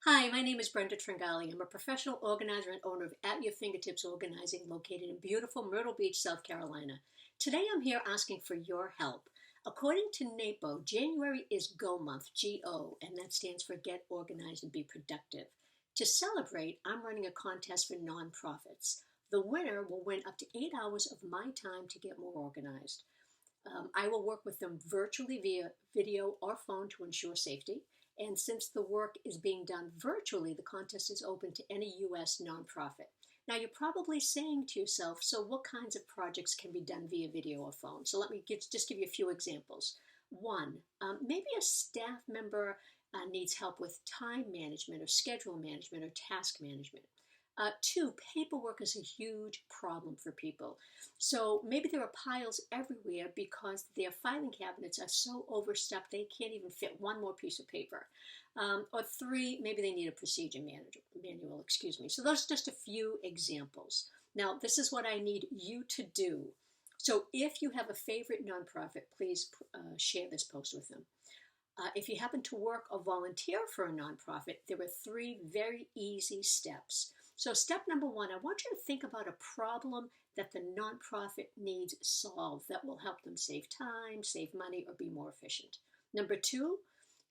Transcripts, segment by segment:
Hi, my name is Brenda Tringali. I'm a professional organizer and owner of At Your Fingertips Organizing located in beautiful Myrtle Beach, South Carolina. Today I'm here asking for your help. According to NAPO, January is Go Month, G-O, and that stands for Get Organized and Be Productive. To celebrate, I'm running a contest for nonprofits. The winner will win up to 8 hours of my time to get more organized. I will work with them virtually via video or phone to ensure safety. And since the work is being done virtually, the contest is open to any U.S. nonprofit. Now, you're probably saying to yourself, so what kinds of projects can be done via video or phone? So let me just give you a few examples. One, maybe a staff member needs help with time management or schedule management or task management. Two, paperwork is a huge problem for people. So maybe there are piles everywhere because their filing cabinets are so overstuffed they can't even fit one more piece of paper. Or three, maybe they need a manual, excuse me. So those are just a few examples. Now, this is what I need you to do. So if you have a favorite nonprofit, please share this post with them. If you happen to work or volunteer for a nonprofit, there are three very easy steps. So step number one, I want you to think about a problem that the nonprofit needs solved that will help them save time, save money, or be more efficient. Number two,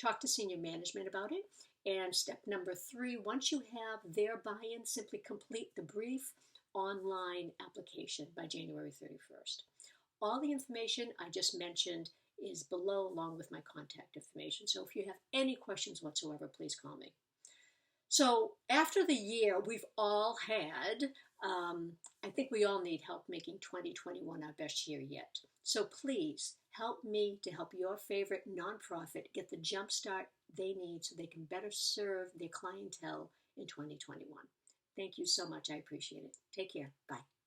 talk to senior management about it. And step number three, once you have their buy-in, simply complete the brief online application by January 31st. All the information I just mentioned is below along with my contact information. So if you have any questions whatsoever, please call me. So after the year we've all had, I think we all need help making 2021 our best year yet. So please help me to help your favorite nonprofit get the jump start they need so they can better serve their clientele in 2021. Thank you so much. I appreciate it. Take care. Bye.